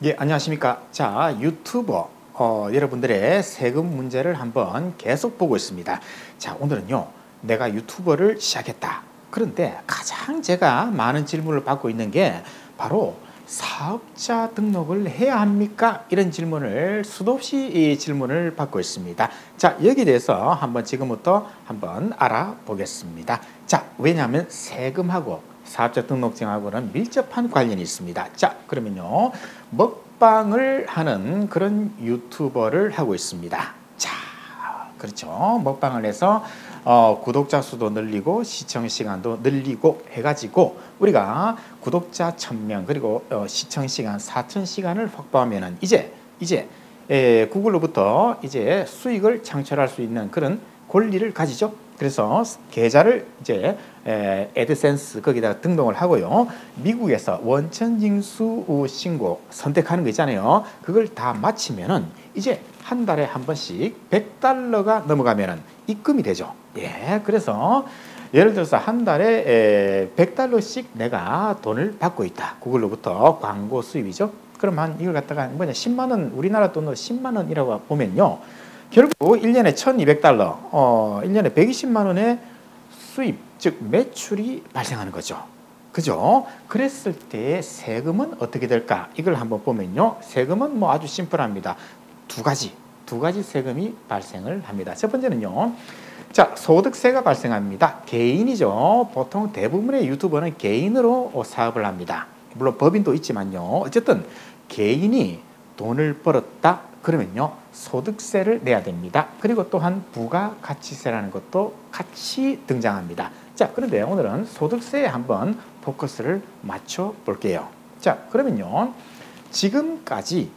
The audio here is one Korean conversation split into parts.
예, 안녕하십니까. 자, 유튜버 여러분들의 세금 문제를 한번 계속 보고 있습니다. 자, 오늘은요, 내가 유튜버를 시작했다. 그런데 가장 제가 많은 질문을 받고 있는 게 바로 사업자 등록을 해야 합니까? 이런 질문을 수도 없이 이 질문을 받고 있습니다. 자, 여기에 대해서 한번 지금부터 한번 알아보겠습니다. 자, 왜냐하면 세금하고 사업자 등록증하고는 밀접한 관련이 있습니다. 자, 그러면요. 먹방을 하는 그런 유튜버를 하고 있습니다. 자, 그렇죠. 먹방을 해서 구독자 수도 늘리고 시청 시간도 늘리고 해가지고 우리가 구독자 1000명 그리고 시청 시간 4000시간을 확보하면은 이제 구글로부터 이제 수익을 창출할 수 있는 그런 권리를 가지죠. 그래서 계좌를 이제 애드센스 거기다가 등록을 하고요. 미국에서 원천징수 신고 선택하는 거 있잖아요. 그걸 다 마치면은 이제 한 달에 한 번씩 $100가 넘어가면은 입금이 되죠. 예, 그래서 예를 들어서 한 달에 $100씩 내가 돈을 받고 있다. 구글로부터 광고 수입이죠. 그럼 한 이걸 갖다가 뭐냐 10만 원 우리나라 돈으로 10만 원이라고 보면요. 결국 1년에 $1200, 1년에 120만 원의 수입, 즉 매출이 발생하는 거죠. 그죠? 그랬을 때 세금은 어떻게 될까? 이걸 한번 보면요. 세금은 뭐 아주 심플합니다. 두 가지 세금이 발생을 합니다. 첫 번째는요. 자, 소득세가 발생합니다. 개인이죠. 보통 대부분의 유튜버는 개인으로 사업을 합니다. 물론 법인도 있지만요. 어쨌든 개인이 돈을 벌었다. 그러면요. 소득세를 내야 됩니다. 그리고 또한 부가가치세라는 것도 같이 등장합니다. 자, 그런데 오늘은 소득세에 한번 포커스를 맞춰 볼게요. 자, 그러면요. 지금까지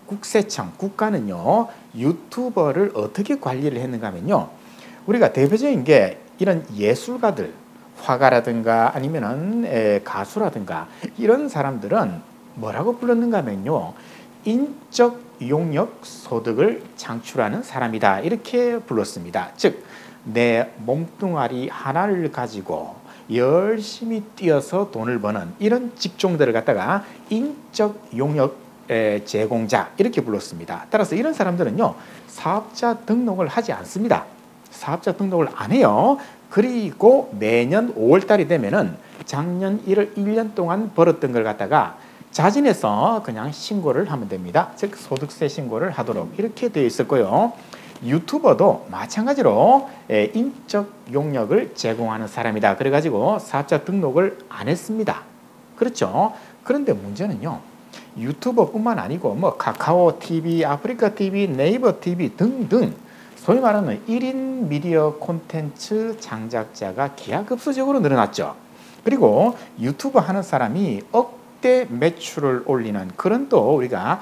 국세청, 국가는요. 유튜버를 어떻게 관리를 했는가 하면요. 우리가 대표적인 게 이런 예술가들, 화가라든가 아니면은 가수라든가 이런 사람들은 뭐라고 불렀는가 하면요. 인적 용역 소득을 창출하는 사람이다. 이렇게 불렀습니다. 즉, 내 몸뚱아리 하나를 가지고 열심히 뛰어서 돈을 버는 이런 직종들을 갖다가 인적 용역 제공자 이렇게 불렀습니다. 따라서 이런 사람들은요. 사업자 등록을 하지 않습니다. 사업자 등록을 안 해요. 그리고 매년 5월 달이 되면은 작년 1년 동안 벌었던 걸 갖다가 자진해서 그냥 신고를 하면 됩니다. 즉 소득세 신고를 하도록 이렇게 되어 있을 거예요. 유튜버도 마찬가지로 인적 용역을 제공하는 사람이다. 그래가지고 사업자 등록을 안 했습니다. 그렇죠? 그런데 문제는요. 유튜버뿐만 아니고 뭐 카카오 TV, 아프리카 TV, 네이버 TV 등등 소위 말하는 1인 미디어 콘텐츠 장작자가 기하급수적으로 늘어났죠. 그리고 유튜브 하는 사람이 억대 매출을 올리는 그런 또 우리가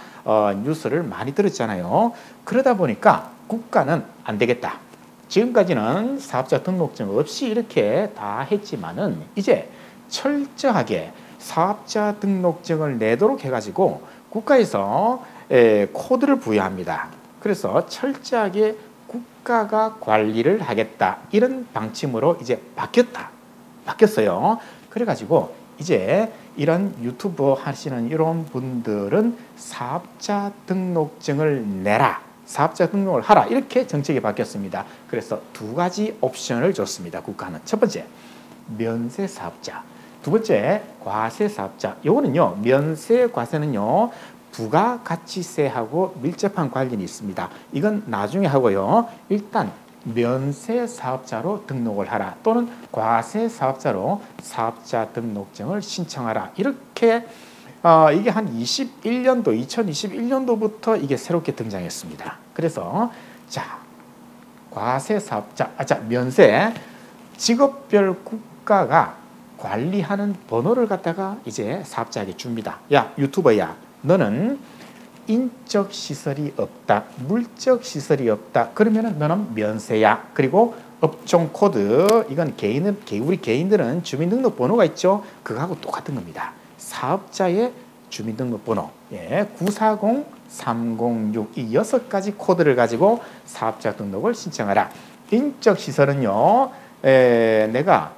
뉴스를 많이 들었잖아요. 그러다 보니까 국가는 안 되겠다. 지금까지는 사업자 등록증 없이 이렇게 다 했지만은 이제 철저하게 사업자 등록증을 내도록 해가지고 국가에서 코드를 부여합니다. 그래서 철저하게 국가가 관리를 하겠다. 이런 방침으로 이제 바뀌었어요. 그래가지고 이제 이런 유튜브 하시는 이런 분들은 사업자 등록증을 내라. 사업자 등록을 하라. 이렇게 정책이 바뀌었습니다. 그래서 두 가지 옵션을 줬습니다. 국가는. 첫 번째, 면세 사업자. 두 번째, 과세 사업자. 요거는요, 면세 과세는요, 부가가치세하고 밀접한 관련이 있습니다. 이건 나중에 하고요. 일단 면세 사업자로 등록을 하라. 또는 과세 사업자로 사업자 등록증을 신청하라. 이렇게 이게 한 2021년도부터 이게 새롭게 등장했습니다. 그래서 자, 과세 사업자, 면세 직업별 국가가 관리하는 번호를 갖다가 이제 사업자에게 줍니다. 야, 유튜버야, 너는 인적 시설이 없다, 물적 시설이 없다. 그러면은 너는 면세야. 그리고 업종 코드, 이건 우리 개인들은 주민등록번호가 있죠. 그거하고 똑같은 겁니다. 사업자의 주민등록번호, 940, 306, 이 6가지 코드를 가지고 사업자 등록을 신청하라. 인적 시설은요, 내가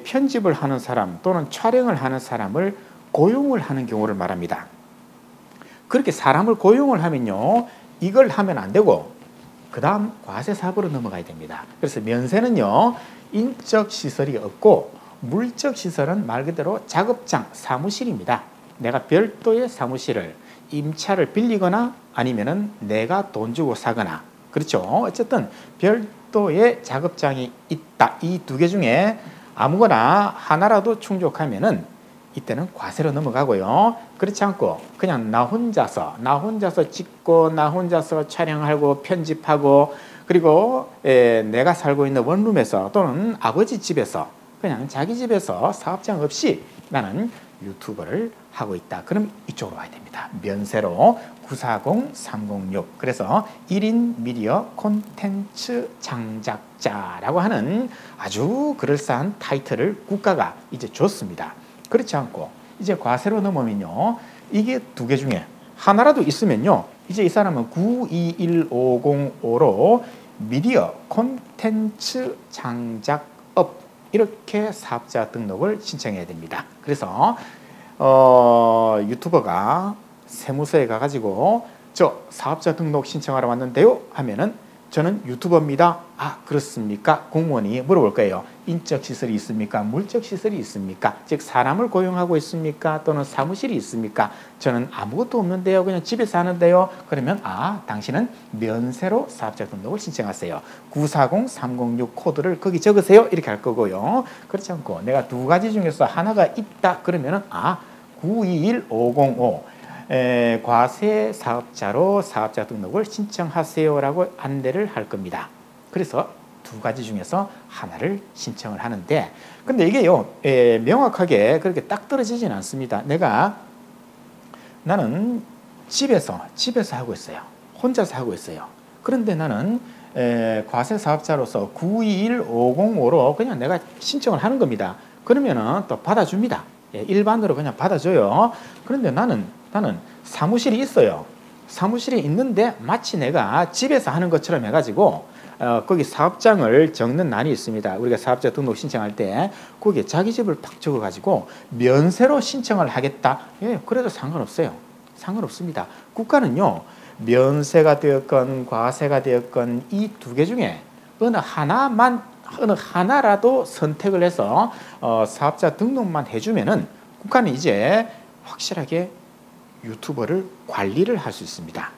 편집을 하는 사람 또는 촬영을 하는 사람을 고용을 하는 경우를 말합니다. 그렇게 사람을 고용을 하면요, 이걸 하면 안 되고 그 다음 과세사업으로 넘어가야 됩니다. 그래서 면세는요, 인적 시설이 없고 물적 시설은 말 그대로 작업장, 사무실입니다. 내가 별도의 사무실을, 임차를 빌리거나 아니면은 내가 돈 주고 사거나, 그렇죠. 어쨌든 별도의 작업장이 있다. 이 두 개 중에 아무거나 하나라도 충족하면은 이때는 과세로 넘어가고요. 그렇지 않고 그냥 나 혼자서 찍고 나 혼자서 촬영하고 편집하고 그리고 내가 살고 있는 원룸에서 또는 아버지 집에서 그냥 자기 집에서 사업장 없이 나는 유튜버를 하고 있다. 그럼 이쪽으로 와야 됩니다. 면세로 940306. 그래서 1인 미디어 콘텐츠 장작자라고 하는 아주 그럴싸한 타이틀을 국가가 이제 줬습니다. 그렇지 않고 이제 과세로 넘으면요, 이게 두 개 중에 하나라도 있으면요, 이제 이 사람은 921505로 미디어 콘텐츠 장작업 이렇게 사업자 등록을 신청해야 됩니다. 그래서 유튜버가 세무서에 가가지고 저 사업자 등록 신청하러 왔는데요 하면은 저는 유튜버입니다. 아, 그렇습니까? 공무원이 물어볼 거예요. 인적 시설이 있습니까? 물적 시설이 있습니까? 즉 사람을 고용하고 있습니까? 또는 사무실이 있습니까? 저는 아무것도 없는데요. 그냥 집에서 하는데요. 그러면 아, 당신은 면세로 사업자 등록을 신청하세요. 940306 코드를 거기 적으세요. 이렇게 할 거고요. 그렇지 않고 내가 두 가지 중에서 하나가 있다. 그러면은 아, 921505 과세 사업자로 사업자 등록을 신청하세요라고 안내를 할 겁니다. 그래서 두 가지 중에서 하나를 신청을 하는데, 근데 이게요, 명확하게 그렇게 딱 떨어지진 않습니다. 나는 집에서 하고 있어요. 혼자서 하고 있어요. 그런데 나는 과세 사업자로서 921505로 그냥 내가 신청을 하는 겁니다. 그러면은 또 받아줍니다. 일반으로 그냥 받아줘요. 그런데 나는 사무실이 있어요. 사무실이 있는데 마치 내가 집에서 하는 것처럼 해가지고 거기 사업장을 적는 난이 있습니다. 우리가 사업자 등록 신청할 때 거기에 자기 집을 팍 적어가지고 면세로 신청을 하겠다. 예, 그래도 상관없어요. 상관없습니다. 국가는요, 면세가 되었건 과세가 되었건 이 두 개 중에 어느 하나라도 선택을 해서 사업자 등록만 해주면은 국가는 이제 확실하게 유튜버를 관리를 할 수 있습니다.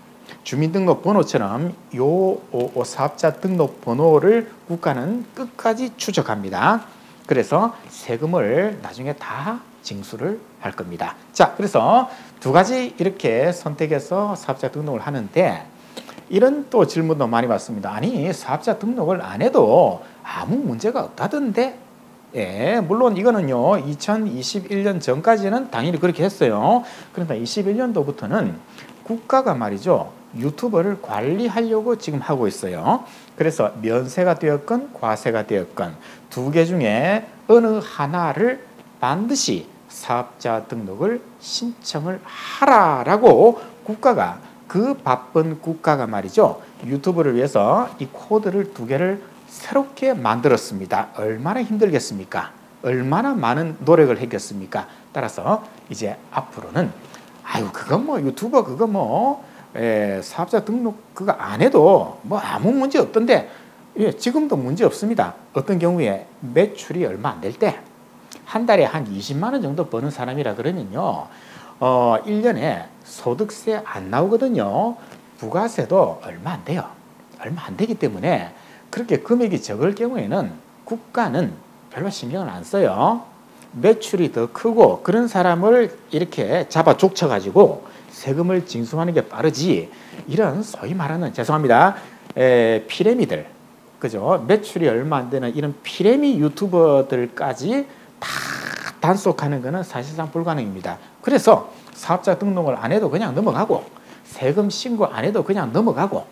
주민등록번호처럼 요 사업자 등록번호를 국가는 끝까지 추적합니다. 그래서 세금을 나중에 다 징수를 할 겁니다. 자, 그래서 두 가지 이렇게 선택해서 사업자 등록을 하는데, 이런 또 질문도 많이 받습니다. 아니, 사업자 등록을 안 해도 아무 문제가 없다던데? 예, 물론 이거는요, 2021년 전까지는 당연히 그렇게 했어요. 그런데 21년도부터는 국가가 말이죠, 유튜버를 관리하려고 지금 하고 있어요. 그래서 면세가 되었건 과세가 되었건 두 개 중에 어느 하나를 반드시 사업자 등록을 신청을 하라라고 국가가, 그 바쁜 국가가 말이죠, 유튜브를 위해서 이 코드를 두 개를 새롭게 만들었습니다. 얼마나 힘들겠습니까? 얼마나 많은 노력을 했겠습니까? 따라서 이제 앞으로는 아유, 그거 뭐 유튜버 그거 뭐 사업자 등록 그거 안 해도 뭐 아무 문제 없던데, 예, 지금도 문제 없습니다. 어떤 경우에 매출이 얼마 안 될 때 한 달에 한 20만 원 정도 버는 사람이라 그러면요, 1년에 소득세 안 나오거든요. 부가세도 얼마 안 돼요. 얼마 안 되기 때문에 그렇게 금액이 적을 경우에는 국가는 별로 신경을 안 써요. 매출이 더 크고 그런 사람을 이렇게 잡아 족쳐가지고 세금을 징수하는 게 빠르지, 이런 소위 말하는, 죄송합니다, 피라미들, 그죠? 매출이 얼마 안 되는 이런 피라미 유튜버들까지 다 단속하는 것은 사실상 불가능입니다. 그래서 사업자 등록을 안 해도 그냥 넘어가고 세금 신고 안 해도 그냥 넘어가고,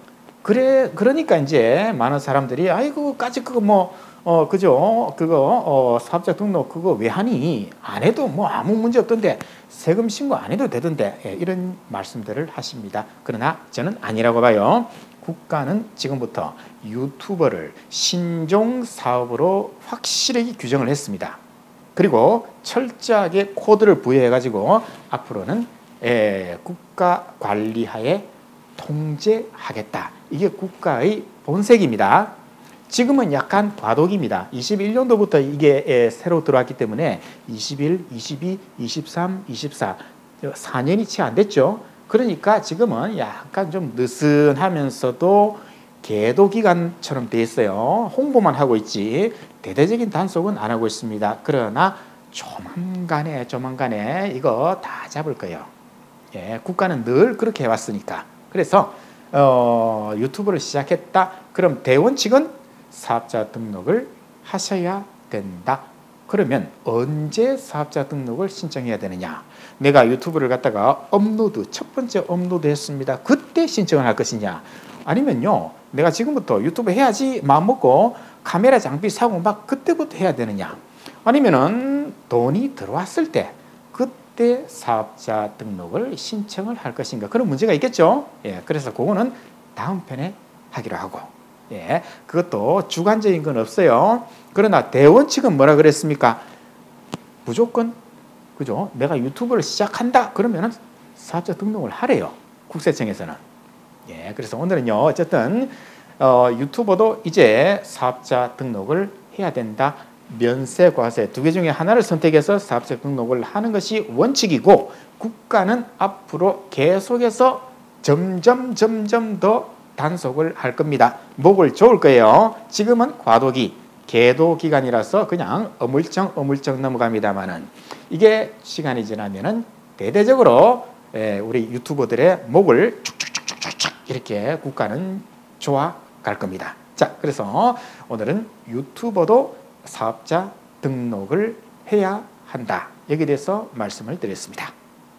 그러니까 이제 많은 사람들이 아이고까지 그거 뭐 그죠? 그거 사업자 등록 그거 왜 하니? 안 해도 뭐 아무 문제 없던데, 세금 신고 안 해도 되던데, 예, 이런 말씀들을 하십니다. 그러나 저는 아니라고 봐요. 국가는 지금부터 유튜버를 신종 사업으로 확실하게 규정을 했습니다. 그리고 철저하게 코드를 부여해 가지고 앞으로는 국가 관리하에 통제하겠다. 이게 국가의 본색입니다. 지금은 약간 과도기입니다. 21년도부터 이게 새로 들어왔기 때문에 21, 22, 23, 24 4년이 채 안 됐죠. 그러니까 지금은 약간 좀 느슨하면서도 계도 기간처럼 돼 있어요. 홍보만 하고 있지 대대적인 단속은 안 하고 있습니다. 그러나 조만간에 이거 다 잡을 거예요. 예, 국가는 늘 그렇게 해왔으니까. 그래서 유튜브를 시작했다. 그럼 대원칙은 사업자 등록을 하셔야 된다. 그러면 언제 사업자 등록을 신청해야 되느냐? 내가 유튜브를 갖다가 첫 번째 업로드 했습니다. 그때 신청을 할 것이냐? 아니면요, 내가 지금부터 유튜브 해야지 마음먹고 카메라 장비 사고 막 그때부터 해야 되느냐? 아니면은 돈이 들어왔을 때 그때 사업자 등록을 신청을 할 것인가? 그런 문제가 있겠죠. 예, 그래서 그거는 다음 편에 하기로 하고, 예, 그것도 주관적인 건 없어요. 그러나 대원칙은 뭐라 그랬습니까? 무조건, 그죠? 내가 유튜브를 시작한다 그러면은 사업자 등록을 하래요. 국세청에서는. 예, 그래서 오늘은요, 어쨌든 유튜버도 이제 사업자 등록을 해야 된다. 면세, 과세 두 개 중에 하나를 선택해서 사업자 등록을 하는 것이 원칙이고, 국가는 앞으로 계속해서 점점 더 단속을 할 겁니다. 목을 조을 거예요. 지금은 과도기, 계도 기간이라서 그냥 어물쩍 넘어갑니다만은, 이게 시간이 지나면은 대대적으로 우리 유튜버들의 목을 축축축축축 이렇게 국가는 조아 갈 겁니다. 자, 그래서 오늘은 유튜버도 사업자 등록을 해야 한다. 여기에 대해서 말씀을 드렸습니다.